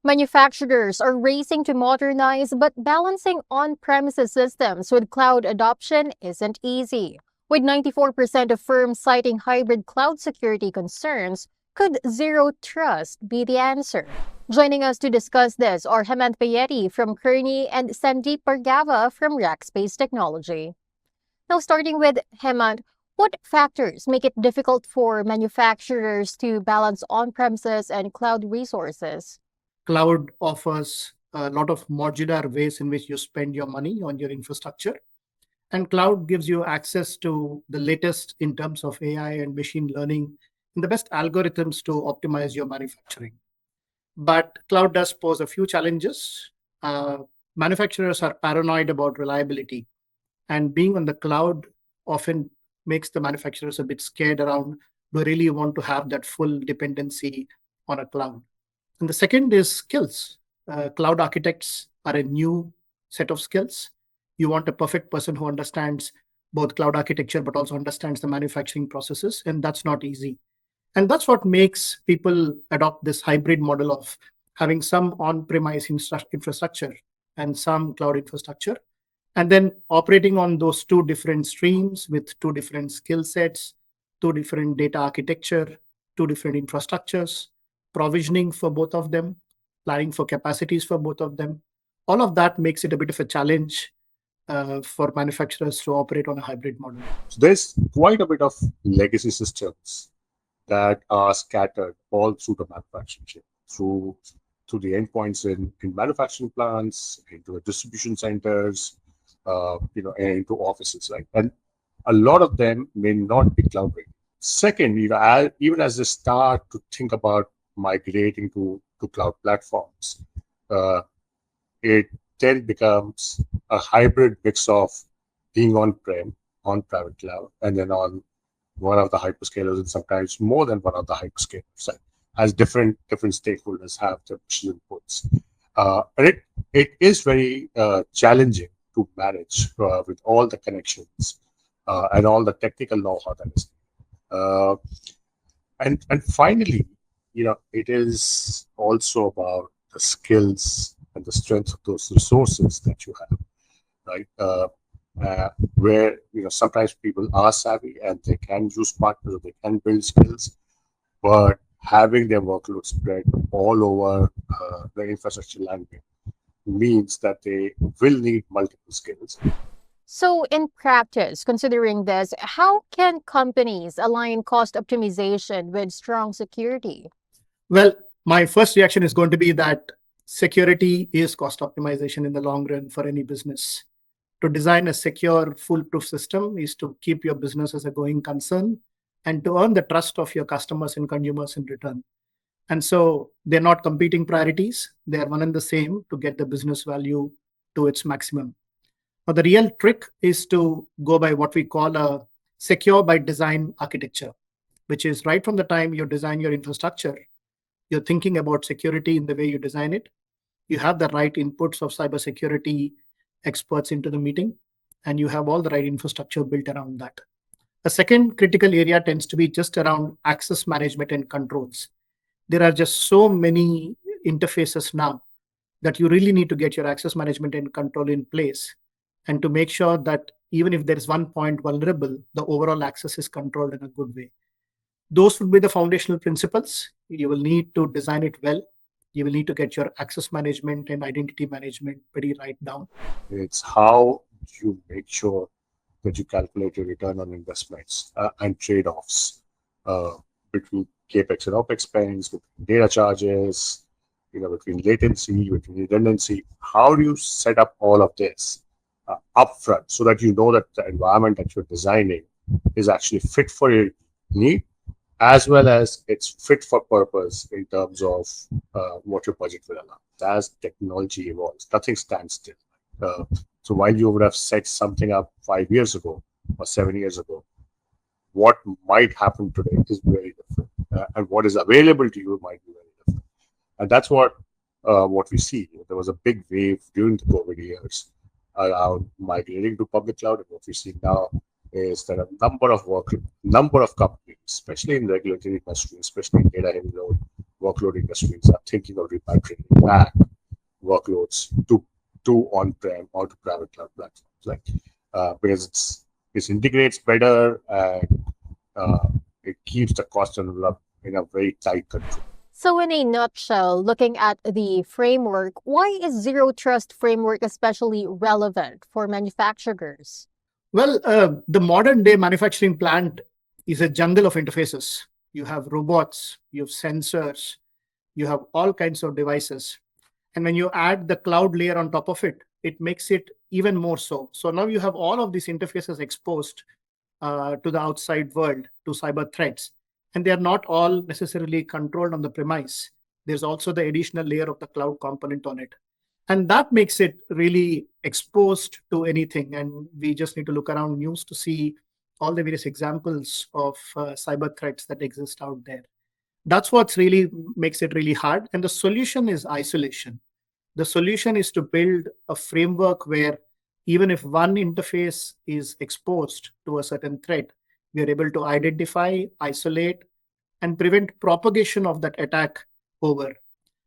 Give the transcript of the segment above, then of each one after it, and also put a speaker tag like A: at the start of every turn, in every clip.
A: Manufacturers are racing to modernize, but balancing on premises systems with cloud adoption isn't easy. With 94% of firms citing hybrid cloud security concerns, could zero trust be the answer? Joining us to discuss this are Hemant Payeti from Kearney and Sandeep Bhargava from Rackspace Technology. Now, starting with Hemant, what factors make it difficult for manufacturers to balance on premises and cloud resources?
B: Cloud offers a lot of modular ways in which you spend your money on your infrastructure. And cloud gives you access to the latest in terms of AI and machine learning and the best algorithms to optimize your manufacturing. But cloud does pose a few challenges. Uh, Manufacturers are paranoid about reliability, and being on the cloud often makes the manufacturers a bit scared around, do I really want to have that full dependency on a cloud? And the second is skills. Cloud architects are a new set of skills. You want a perfect person who understands both cloud architecture but also understands the manufacturing processes, and that's not easy. And that's what makes people adopt this hybrid model of having some on premise infrastructure and some cloud infrastructure, and then operating on those two different streams with two different skill sets, two different data architecture, two different infrastructures, provisioning for both of them, planning for capacities for both of them. All of that makes it a bit of a challenge for manufacturers to operate on a hybrid model.
C: So there's quite a bit of legacy systems that are scattered all through the manufacturing chain, through the endpoints in manufacturing plants, into the distribution centers, and into offices, right? And a lot of them may not be cloud ready. Second, even as they start to think about migrating to cloud platforms, uh, it then becomes a hybrid mix of being on-prem, on private cloud, and then on one of the hyperscalers, and sometimes more than one of the hyperscalers, right? As different stakeholders have their inputs. And it is very challenging to manage with all the connections and all the technical know-how that is. Uh, and finally, it is also about the skills and the strength of those resources that you have, right? Where sometimes people are savvy and they can use partners, they can build skills, but having their workload spread all over the infrastructure landscape means that they will need multiple skills.
A: So, in practice, considering this, how can companies align cost optimization with strong security?
B: Well, my first reaction is going to be that security is cost optimization in the long run for any business. To design a secure, foolproof system is to keep your business as a going concern and to earn the trust of your customers and consumers in return. And so they're not competing priorities, they are one and the same to get the business value to its maximum. Now, the real trick is to go by what we call a secure by design architecture, which is right from the time you design your infrastructure, you're thinking about security in the way you design it. You have the right inputs of cybersecurity experts into the meeting, and you have all the right infrastructure built around that. A second critical area tends to be just around access management and controls. There are just so many interfaces now that you really need to get your access management and control in place, and to make sure that even if there is one point vulnerable, the overall access is controlled in a good way. Those would be the foundational principles. You will need to design it well. You will need to get your access management and identity management pretty right down.
C: It's how you make sure that you calculate your return on investments and trade-offs uh, between capex and opex spends, between data charges, between latency, between redundancy. How do you set up all of this upfront so that you know that the environment that you're designing is actually fit for your need, as well as it's fit for purpose in terms of what your budget will allow. As technology evolves, nothing stands still. Uh, so while you would have set something up 5 years ago or 7 years ago, what might happen today is very different, and what is available to you might be very different. And that's what we see. There was a big wave during the COVID years around migrating to public cloud, and what we see now is that a number of companies, especially in regulatory industry, especially in data heavy load, workload industries are thinking of repatriating back workloads to on-prem or to private cloud platforms, like because it integrates better and it keeps the cost envelope in a very tight control.
A: So, in a nutshell, looking at the framework, why is zero trust framework especially relevant for manufacturers?
B: Well, the modern day manufacturing plant is a jungle of interfaces. You have robots, you have sensors, you have all kinds of devices. And when you add the cloud layer on top of it, it makes it even more so. So now you have all of these interfaces exposed to the outside world, to cyber threats. And they are not all necessarily controlled on the premise. There's also the additional layer of the cloud component on it. And that makes it really exposed to anything. And we just need to look around news to see all the various examples of cyber threats that exist out there. That's what's really makes it really hard. And the solution is isolation. The solution is to build a framework where even if one interface is exposed to a certain threat, we are able to identify, isolate, and prevent propagation of that attack over.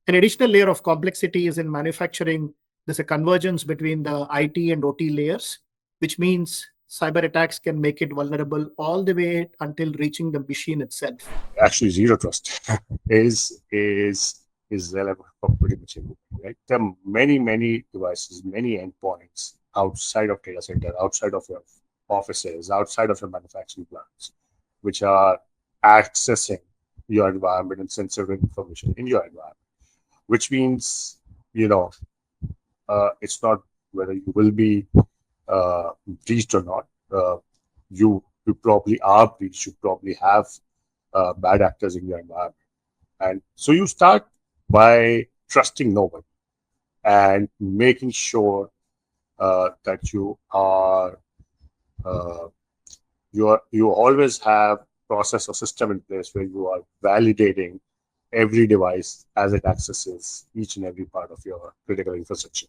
B: An additional layer of complexity is in manufacturing. There's a convergence between the IT and OT layers, which means cyber attacks can make it vulnerable all the way until reaching the machine itself.
C: Actually, zero trust is relevant for pretty much everything, right? There are many devices, many endpoints outside of data center, outside of your offices, outside of your manufacturing plants, which are accessing your environment and sensoring information in your environment, which means, it's not whether you will be breached or not. You probably are breached. You probably have bad actors in your environment. And so you start by trusting no one and making sure that you always have process or system in place where you are validating every device as it accesses each and every part of your critical infrastructure,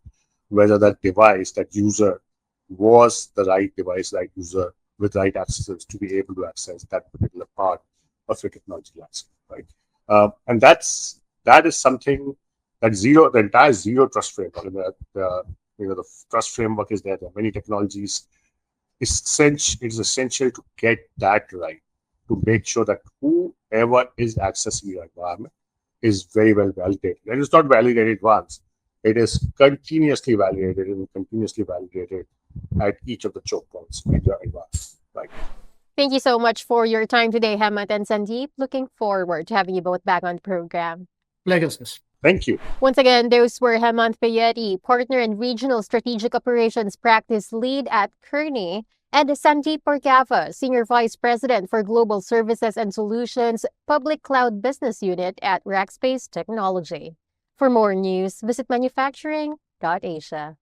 C: whether that device, that user, was the right device, right user with right accesses to be able to access that particular part of your technology landscape, right? And that is something that the entire zero trust framework, the trust framework is there. There are many technologies. It is essential to get that right, to make sure that whoever is accessing your environment is very well validated. And it's not validated once. It is continuously validated and continuously validated at each of the choke points in your environment. Right.
A: Thank you so much for your time today, Hemant and Sandeep. Looking forward to having you both back on the program.
B: Pleasure, sis.
C: Thank you.
A: Once again, those were Hemant Payeti, Partner and Regional Strategic Operations Practice Lead at Kearney, and Sandeep Bhargava, Senior Vice President for Global Services and Solutions, Public Cloud Business Unit at Rackspace Technology. For more news, visit manufacturing.asia.